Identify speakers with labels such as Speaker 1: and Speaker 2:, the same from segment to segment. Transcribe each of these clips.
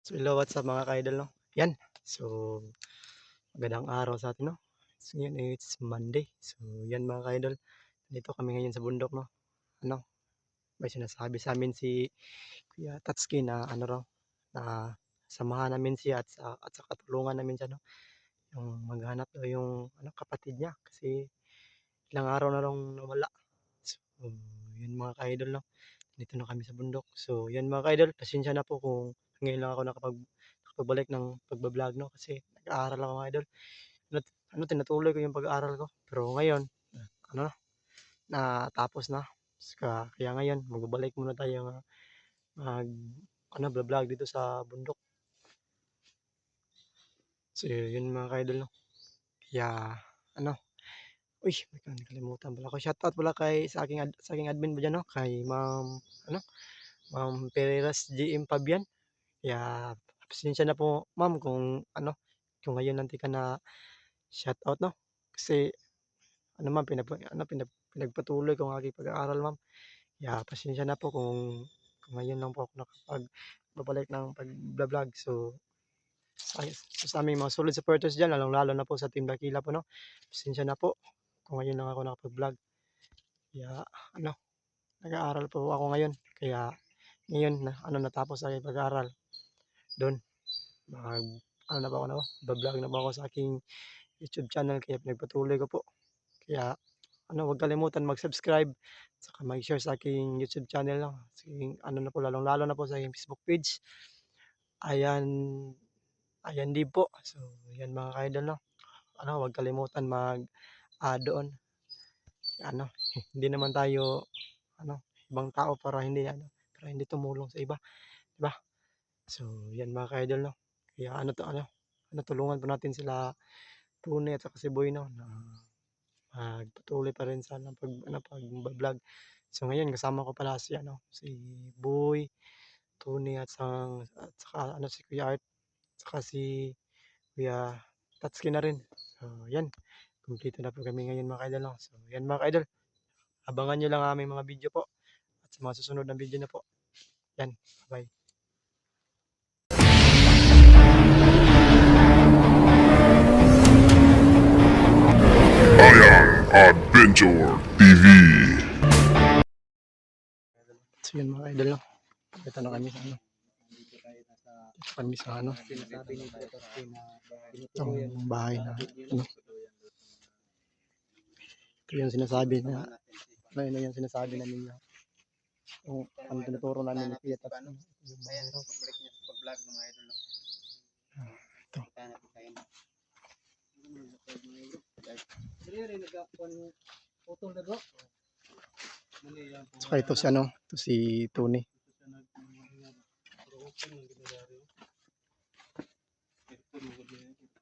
Speaker 1: So, hello, what's up mga ka-idol, no? Yan. So, magandang araw sa atin, no? So, ngayon it's Monday. So, yan mga ka-idol. Dito kami ngayon sa bundok, no? Ano, may sinasabi sa amin si Kuya Tatsuki na ano raw, na samahan namin siya at sa katulungan namin siya, no? Yung maghanap daw yung ano, kapatid niya kasi ilang araw na raw nawala. So, yun mga ka-idol, no? Dito na kami sa bundok. So, yan mga ka-idol, pasensya na po kung ngayon lang ako nakapagbalik ng pagba-vlog, no? Kasi nag-aaral ako mga idol. Ano, tinatuloy ko yung pag-aaral ko. Pero ngayon, ano na, natapos na. Kaya ngayon, magbabalik muna tayo mag, ano, vlog dito sa bundok. So, yun mga ka-idol, no? Kaya, ano, uy, may nakalimutan pala ko. Shoutout pala sa aking admin ba dyan, no? Kay ano, Ma'am Pereras GM Fabian. Kaya pasensya na po ma'am kung ngayon lang ka na shoutout, 'no. Kasi ano ma'am pinagpatuloy ko ang aking pag-aaral ma'am. Kaya pasensya na po kung ngayon lang po ako nakapagbabalik ng pagba-vlog. So, sa aming mga solid supporters diyan lalong-lalo na po sa Team Dakila po, 'no. Pasensya na po kung ngayon lang ako nakapag-vlog. Kaya ano, nag-aaral po ako ngayon. Kaya ngayon na ano natapos ang aking pag-aaral, dun mag ano na po ako 'no, ba-vlog na po ako sa aking YouTube channel kaya pinagpatuloy ko po. Kaya ano, huwag kalimutan mag-subscribe saka mag-share sa aking YouTube channel 'no, sa aking ano na po lalong-lalo na po sa aking Facebook page. Ayan, ayan din po. So, 'yan mga ka-idol 'no, ano huwag kalimutan doon ano, hindi naman tayo ano, ibang tao para hindi tumulong sa iba, 'di ba? So, 'yan mga ka-idol 'no, kaya tulungan po natin sila Tony at saka si Boy 'no, na magpatuloy pa rin sana pagba-vlog. So ngayon kasama ko pala si Boy, Tony at saka ano si Kuya Art, saka si Kuya Tatsuki na rin. So yan, kumpleto na po kami ngayon mga ka-idol 'no. So yan mga ka-idol, abangan niyo lang ang aming mga video po at sa mga susunod na video na po. Yan, bye.
Speaker 2: Adventure TV.
Speaker 1: So yan mga ka-idol 'no, dito na kami sa ano, dito kami sa ano,
Speaker 3: Sinasabi ni Kuya Toski na
Speaker 1: itong bahay na ano, ito yung sinasabi na ano yun yung sinasabi namin na kung ano tinuturo namin ni Kuya Tats yung bahay raw.
Speaker 3: pagbalik niya sa pag-vlog ng mga idol.
Speaker 1: Ito.
Speaker 3: Kita natin kayo. Dili rin nagkakuan yung putol na bro.
Speaker 1: Saka ito si ano, ito si Tony.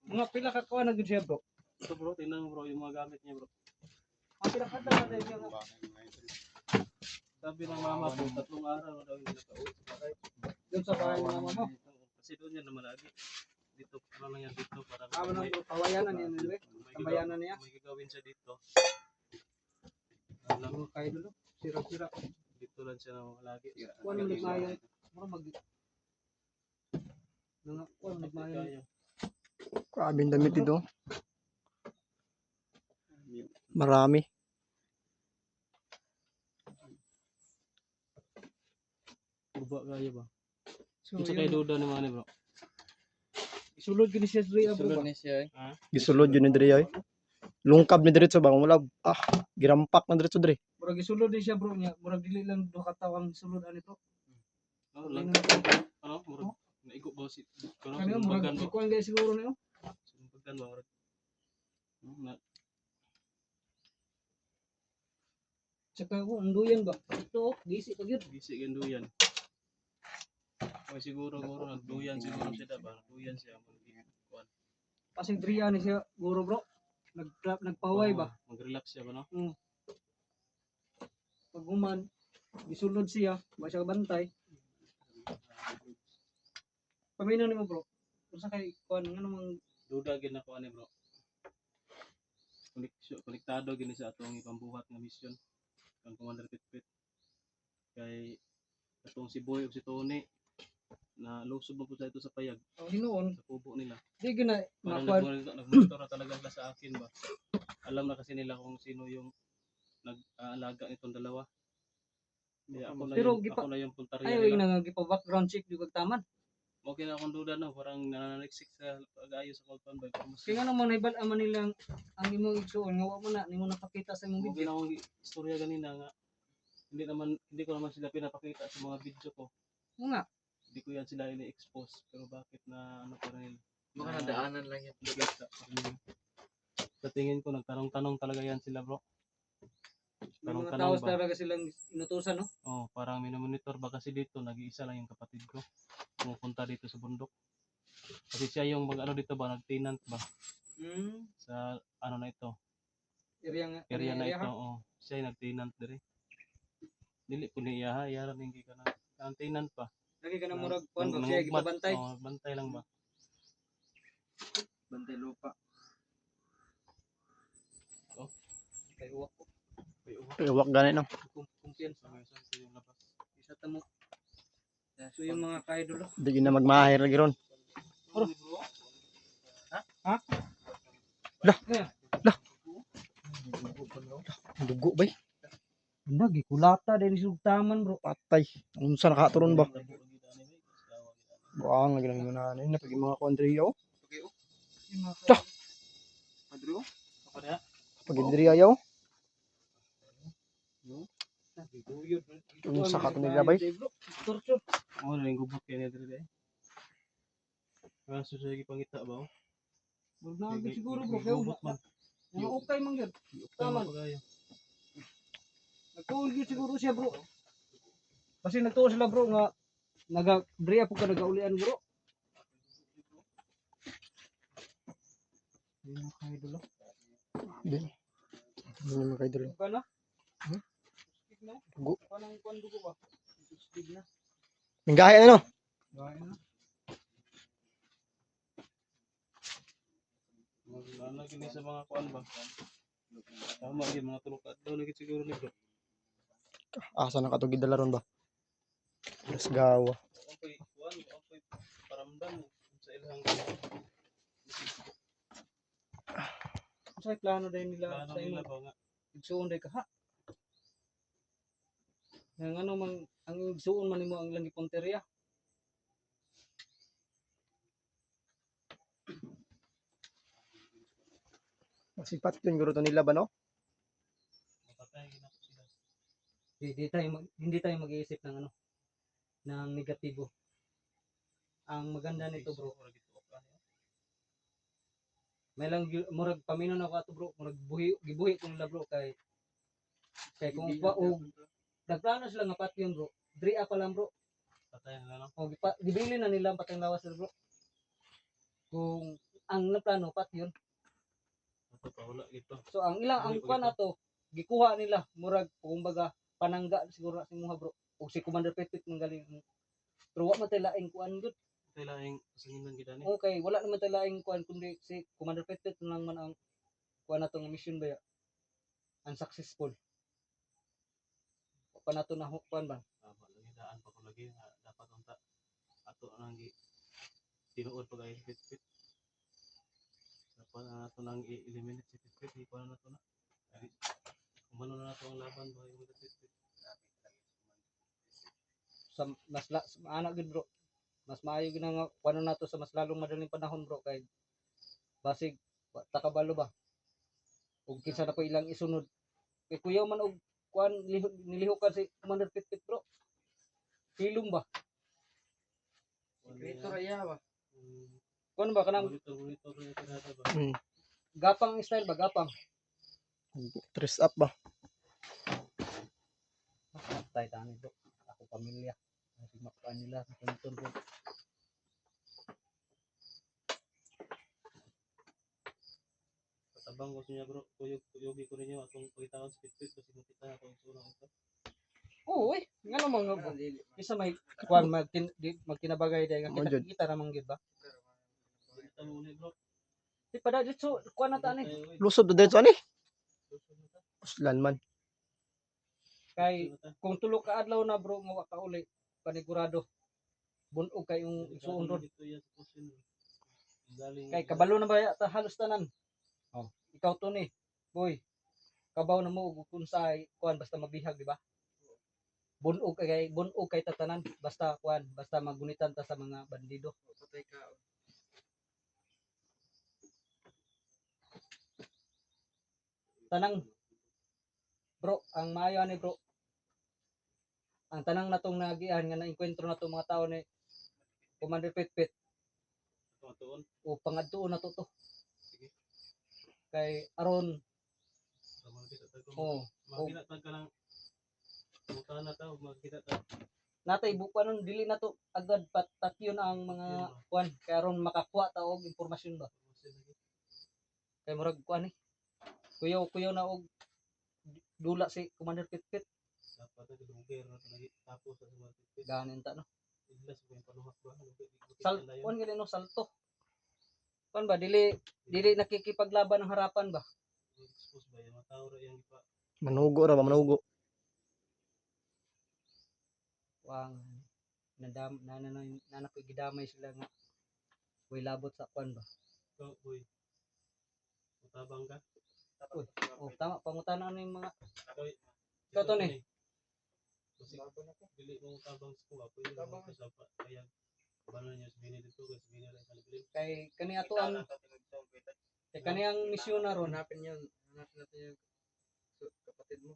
Speaker 3: Mga pila ka kuan na gud siya bro.
Speaker 4: Ito bro, tingnan mo bro yung mga gamit niya bro.
Speaker 3: Mga pila ka na dai siya.
Speaker 4: Sabi ng mama po, 3 araw daw yung nakauwi sa bahay.
Speaker 3: Doon sa bahay ng mama mo.
Speaker 4: Kasi doon yan naman lagi. Dito, ano lang yan dito. Parang
Speaker 3: Amo nang pawayanan niya nila. Tambayanan niya.
Speaker 4: may gagawin siya dito.
Speaker 3: Mga kayo dulu. Sira-sira.
Speaker 4: Dito lang siya naman lagi.
Speaker 3: Kuan mo nagmayon. Mga mag Mga kuan nagmayon.
Speaker 1: Grabing damit ito. Marami.
Speaker 4: Uba kayo ba?
Speaker 3: So
Speaker 4: Ito kay Duda naman bro.
Speaker 3: isulod gini siya diri bro.
Speaker 4: Sulod ni siya eh.
Speaker 1: Gisulod yun ni Dre ay. Lungkab ni diretso ba wala girampak na diretso Dre.
Speaker 3: Murag isulod din siya bro niya. Murag dili lang do katawang sulod ani to.
Speaker 4: Ano lang? Ano? Murag. Naigo ba si?
Speaker 3: Ano murag ikuan gay siguro niyo.
Speaker 4: Sumbagan ba? Murag.
Speaker 3: Tsaka ko unduyan ba? Ito gisi pag yun.
Speaker 4: Bisi ganduyan. May siguro nagduyan siguro siya ba? Nagduyan siya.
Speaker 3: Pasig driya ni siya guro bro. Nagpaway ba?
Speaker 4: Mag-relax siya ba no?
Speaker 3: Pag human, gisulod siya, ba siya bantay. Paminaw nimo bro. Usa kay kuan ngano mang
Speaker 4: Duda gid na ko ani bro. Konektado gini sa atong ipambuhat nga mission kang Commander Pitpit. Kay atong si Boy ug si Tony na lusob mo po sa ito sa payag,
Speaker 3: Oh, hinuon.
Speaker 4: sa kubo nila.
Speaker 3: Di gina
Speaker 4: Parang
Speaker 3: makuan.
Speaker 4: nagmonitor na talaga sila sa akin ba. Alam na kasi nila kung sino yung nag-aalaga nitong dalawa. Hindi,
Speaker 3: Pero
Speaker 4: ako na yung puntarya
Speaker 3: Ayaw
Speaker 4: nila.
Speaker 3: nga gipa background check di ko taman.
Speaker 4: Okay na akong duda na, parang nananaliksik sa pag-ayos sa kulpan ba.
Speaker 3: Kaya nga naman ibal man nilang ang imong igsuon nga wa mo na nimo nakakita sa imong
Speaker 4: Okay
Speaker 3: video.
Speaker 4: na akong istorya ganina nga. Hindi ko naman sila pinapakita sa mga video ko.
Speaker 3: Oo nga.
Speaker 4: Hindi ko yan sila ini-expose. Pero bakit na ano pa rin?
Speaker 5: Mga nadaanan lang yan.
Speaker 4: Nakita pa rin. Sa tingin ko, nagtanong-tanong talaga yan sila bro.
Speaker 3: May mga
Speaker 4: Tanong-tanong
Speaker 3: taos
Speaker 4: ba?
Speaker 3: talaga silang inutusan, no?
Speaker 4: Oh, parang minomonitor ba kasi dito, nag-iisa lang yung kapatid ko. Pumupunta dito sa bundok. Kasi siya yung ano dito ba, nag-tenant ba sa ano na ito,
Speaker 3: Area nga.
Speaker 4: area na ito.
Speaker 3: ha?
Speaker 4: Oh, siya yung nag-tenant dire. Dili ko niya ha, yaran hindi ka na. Ang tenant pa.
Speaker 3: Lagi ka na murag kuan ba siya gipabantay.
Speaker 4: Oh, bantay lang ba?
Speaker 5: Bantay lupa.
Speaker 3: Kay uwak ko.
Speaker 1: Iwak gani no.
Speaker 3: Kumpiyansa.
Speaker 4: Sa yung labas.
Speaker 3: Isa ta mo. So yung mga kaidol.
Speaker 1: Di na magmahir lagi ron. Dugo bay.
Speaker 3: Nagi kulata din sugtaman bro.
Speaker 1: Patay. Unsa nakaturon ba? Buang lagi lang muna ano na pag mga country yaw.
Speaker 3: Yung mga
Speaker 1: Dah.
Speaker 5: Madro?
Speaker 4: Apa dia?
Speaker 1: Pag diri ayaw.
Speaker 3: nagiguyod.
Speaker 1: Unsa ka to nila bay?
Speaker 3: Torso.
Speaker 4: Oh, ning gubot kay ni dire. Kaso sa pangita ba? Oh?
Speaker 3: Nagi siguro bro kay
Speaker 4: Gubot man.
Speaker 3: Mga ukay man gyud.
Speaker 4: Tama
Speaker 3: Tama.
Speaker 4: pagayo.
Speaker 3: Nagtuol gyud siguro siya bro. Kasi nagtuol sila bro nga naga-dre po ka nagaulian bro. Yung mga kaidol.
Speaker 1: Di. Hindi naman kayo diri.
Speaker 3: Ka na?
Speaker 1: Hmm?
Speaker 3: Stig na?
Speaker 1: Dugo.
Speaker 3: Panang kuan dugo ba? Stig na.
Speaker 1: Minggahe ano?
Speaker 3: Gaya na.
Speaker 4: Ano gini sa mga kuan ba? Tama gyud mga tulok adlaw lagi siguro ni bro.
Speaker 1: Asa na katugid dalaron ba? Mas gawa.
Speaker 4: Ampay kuan, ampay paramdam sa ilang
Speaker 3: Sa plano din nila
Speaker 4: plano
Speaker 3: sa
Speaker 4: nila
Speaker 3: imo.
Speaker 4: ba nga.
Speaker 3: Igsuon day ka ha. Nga ano man ang igsuon man nimo ang ilang gipunteriya.
Speaker 1: Masipat yun guro to nila ba no?
Speaker 4: Mapatay gina po sila.
Speaker 3: Hindi tayo mag-iisip ng ano ng negatibo. Ang maganda nito bro, may lang murag paminon ako ato bro, murag gibuhi ko nila bro kay kung pa og nagplano sila nga patyon bro. Dri pa lang bro.
Speaker 4: Patay na lang.
Speaker 3: O gibili na nila ang patayng lawas bro. Kung ang naplano patyon.
Speaker 4: Ato pa wala gito.
Speaker 3: So ang ilang ang kuan ato gikuha nila murag kumbaga panangga siguro sa imuha bro. O si Commander Petit ng galing. Pero wa man tay laing kuan gud.
Speaker 4: Patay laing pasanginan gid ani.
Speaker 3: Okay, wala naman tay laing kuan kundi si Commander Petit lang man ang kuan nato nga mission ba ya. Unsuccessful. Pa nato na kuan ba?
Speaker 4: Tama lagi daan pa ko lagi nga dapat unta ato nang tinuod pag ay fit. Dapat ato nang i-eliminate si fit di pa na to na. Ay, kumano na nato ang laban ba yung fit.
Speaker 3: Sa maana gud bro. Mas maayo gid nga kuan nato sa mas lalong madaling panahon bro kay basig takabalo ba. Ug kinsa na po ilang isunod. Kay kuyaw man og kuan nilihukan si Commander Petit bro. Hilong ba?
Speaker 5: Sikreto raya ba?
Speaker 3: Kuan ba kanang
Speaker 4: Bonito rin ito ba?
Speaker 3: gapang style ba gapang?
Speaker 1: Dress up ba?
Speaker 3: Tay tani bro. Ako pamilya. Kasi makuan nila sa tuntun bro.
Speaker 4: Patabang ko niya bro, kuyog ko ninyo atong pagitawan sa fit kasi makita na kung sunang ito.
Speaker 3: Oo, nga naman nga bro. Isa may kuan magkinabagay dahil nga
Speaker 1: Mo jud.
Speaker 3: kita naman gid ba?
Speaker 4: Kita mo ulit bro.
Speaker 3: Di pa dito so kuan na tani.
Speaker 1: Lusod to dito ani. Uslan man.
Speaker 3: Kay kung tulo ka adlaw na bro mo ka uli panigurado. bunog kay yung igsuon ron.
Speaker 4: Dito yan sa kusin. Galing.
Speaker 3: Kay kabalo na ba ta halos tanan. Oh, ikaw to ni. Boy. Kabaw na mo ug kung sa kuan basta mabihag, di ba? Bunog kay tatanan basta kuan, basta magunitan ta sa mga bandido.
Speaker 5: Patay ka.
Speaker 3: Tanang bro, ang maayo ani bro. Ang tanang natong nagian nga naengkwentro nato mga tao ni Commander Pitpit
Speaker 4: Tuon.
Speaker 3: o pangadtuon nato to.
Speaker 4: Sige.
Speaker 3: Kay aron
Speaker 4: Makita tayo.
Speaker 3: oh,
Speaker 4: Makita tayo ka lang. Buta na tao. Makita tayo.
Speaker 3: natay bukanon dili nato agad patakyon ang mga kuan kay aron makakuha ta og impormasyon ba. Kay murag kuan ni. Kuyaw na og dula si Commander Pitpit.
Speaker 4: Dapat na lugar na lagi tapos sa mga tipid.
Speaker 3: Ganin ta no.
Speaker 4: Ilas ko yung paluhak ba?
Speaker 3: Kuan gani no salto. Kuan ba dili nakikipaglaban ng harapan ba?
Speaker 4: Expose ba yung mga tao ra yung ipa.
Speaker 1: Manugo ra ba manugo.
Speaker 3: Wang nanakoy gidamay sila nga way labot sa kuan ba.
Speaker 4: Ikaw, boy. Utabang ka?
Speaker 3: Uy, oh tama pangutana ano yung mga
Speaker 4: Ikaw
Speaker 3: to ni.
Speaker 4: Basig, dili mo utabang sa kuha. Pwede mo kasapa. Kaya, balo niya sa bini dito. Kasi bini rin kalibilin.
Speaker 3: Kay kani ato ang kay kani ang misyon na ron.
Speaker 5: Hanapin natin yung kapatid mo.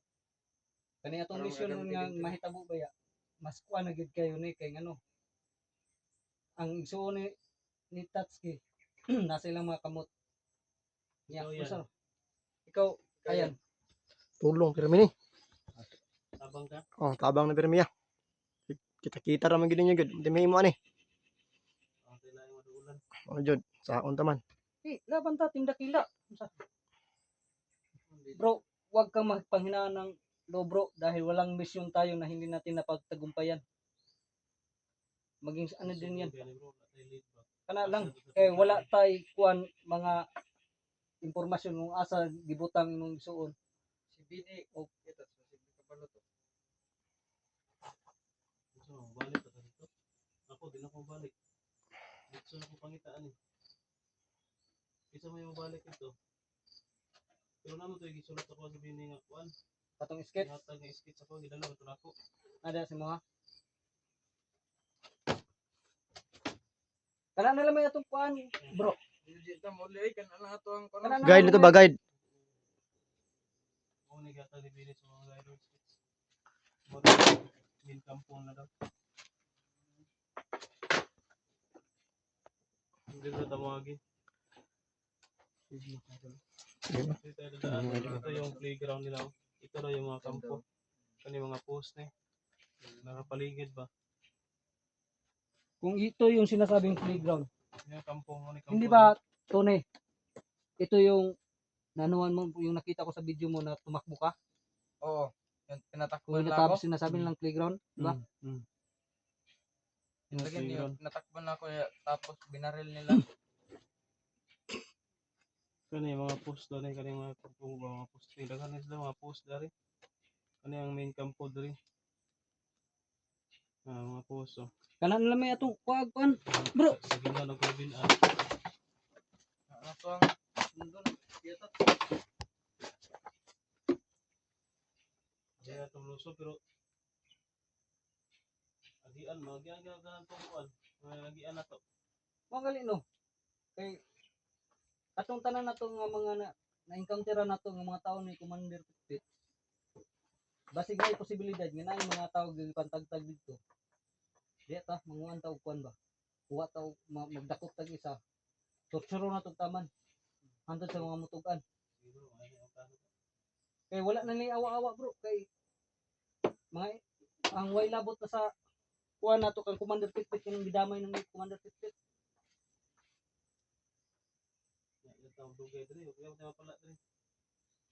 Speaker 3: Kani atong
Speaker 5: Parang
Speaker 3: misyon ron
Speaker 5: maganda
Speaker 3: nga
Speaker 5: din to.
Speaker 3: mahitabo ba ya. Mas kuan na gid kayo ni kay ngano. Ang igsuon ni Tatsuki nasa ilang mga kamot.
Speaker 4: Ikaw
Speaker 3: Yeah,
Speaker 4: yan.
Speaker 3: ikaw ayan.
Speaker 1: Tulong pirmi ni.
Speaker 4: Utabang ka?
Speaker 1: Oh, tabang na pirmi ya. Kita-kita ra man gid niya gud. Di may mo ani.
Speaker 4: Ang kailangan maduulan.
Speaker 1: Oh, jud. Saon ta man.
Speaker 3: Laban ta tindakila. Bro, wag kang magpanghinaan ng lo bro dahil walang misyon tayo na hindi natin napagtagumpayan. Maging ano din yan. Kana lang kay wala tay kuan mga impormasyon kung asa gibutang imong suon.
Speaker 5: Si Bini. Oh, ito. Si Kapalo to.
Speaker 4: So, balik ka dito. Ako, din ako balik. Dito na ako pangitaan eh. Isa mo yung balik ito. Pero naman ito, gisulat ako sa bini nga, kuan.
Speaker 3: Katong sketch
Speaker 4: Hatag nga skits ako, gidala ito na ako.
Speaker 3: ada si mga. Kana nila may atong kuan, bro.
Speaker 5: Dito mo lay kan ana to ang
Speaker 3: Kana
Speaker 1: Guide nito ba guide?
Speaker 4: Ako naghatag ni bini sa mga guide skits. Mura, min kampong na daw. Hindi na tawagin. Ito yung playground nila. Ito na yung mga kampo. Ano yung mga post na nakapaligid ba?
Speaker 3: Kung ito yung sinasabing playground,
Speaker 4: Yung kampong, ano yung
Speaker 3: hindi
Speaker 4: kampong?
Speaker 3: ba Tone? Ito yung nanuhan mo yung nakita ko sa video mo na tumakbo ka.
Speaker 5: Oo. Yung
Speaker 3: Kung
Speaker 5: tinatakbuhan na ako.
Speaker 3: natapos sinasabi nilang playground, di ba?
Speaker 5: Yung lagyan niyo,
Speaker 4: Playground.
Speaker 5: natakbuhan na ako tapos binaril nila.
Speaker 4: Kano yung mga post doon eh, kano yung mga kampong ba, mga post. Tingnan na sila mga post dari. Ano yung main kampo dari? Mga post oh.
Speaker 3: Kana nila may atong kuan. Bro.
Speaker 4: Sa ginaw ng Corbinan.
Speaker 5: Ano to ang sundon? Dito.
Speaker 4: Kaya itong luso pero agian mo, agian ka ng tungkuan. Agian na to.
Speaker 3: Magali no. Kay atong tanan nato nga mga na-encounter nato nga mga tao ni Commander Pitpit. Basig may posibilidad nga naay mga tao gipantagtag dito. Di ta manguan ta og kuan ba. Kuha ta og magdakop tag isa. Torturo na tong taman. Hantod sa mga mutugan.
Speaker 4: Siguro, ano yung plano to?
Speaker 3: Kay wala na ni awa-awa bro kay mga ang way labot na sa kuan nato kang Commander Pitpit kinang gidamay ng Commander Pitpit.
Speaker 4: Yung taong dugay dali, huwag yung tayo pala dali.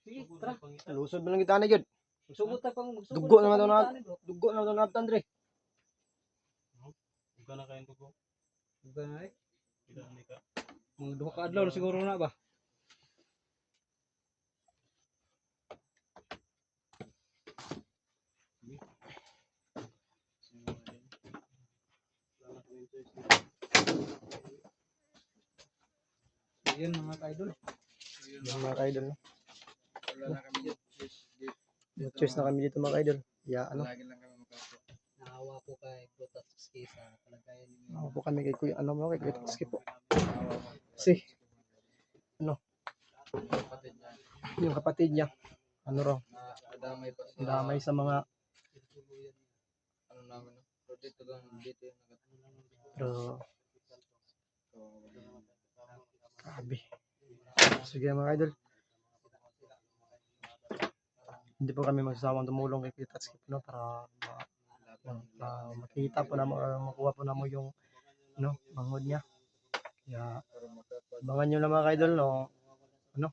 Speaker 3: Sige,
Speaker 4: Siguro
Speaker 3: tara.
Speaker 4: na pangitan.
Speaker 1: Lusod man lang kita ni gud.
Speaker 3: Magsugod ta pang magsugod.
Speaker 1: Dugo
Speaker 3: ta
Speaker 1: naman
Speaker 3: pang
Speaker 1: to na.
Speaker 3: itaan, bro.
Speaker 1: Dugo na to nabtan dire.
Speaker 4: Huwag ka na kayong dugo.
Speaker 3: Gay.
Speaker 4: Kita na ka.
Speaker 3: Mga duha ka adlaw na siguro na ba?
Speaker 4: Wala na kami
Speaker 3: Yun mga ka-idol.
Speaker 1: Yan mga ka-idol, no?
Speaker 5: Wala na kami dito.
Speaker 1: Cheers na kami dito mga ka-idol. Ya, ano?
Speaker 5: Lagi lang kami makapo.
Speaker 3: Naawa po kay Bro Tatsuki sa kalagayan ninyo.
Speaker 1: Ako po kami kay Kuya, ano mo, kay Kuya Tatsuki po. Kasi, ano,
Speaker 5: Kapatid niya.
Speaker 1: yung kapatid niya, ano raw,
Speaker 5: Nadamay pa sa
Speaker 1: damay sa mga,
Speaker 5: ano namin. No? Pero dito lang, dito yung
Speaker 1: pero, grabe. Sige mga idol. Hindi po kami magsasawang tumulong kay Kuya Tatsuki, no, para makita po namin or makuha po namin yung ano, mangod niya. Kaya abangan nyo lang mga ka-idol, no, ano,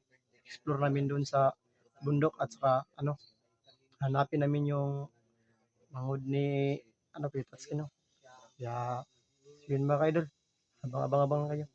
Speaker 1: explore namin doon sa bundok at saka ano, hanapin namin yung mangod ni ano, Kuya Tatsuki, no. Kaya yun mga ka-idol, abang-abang kayo.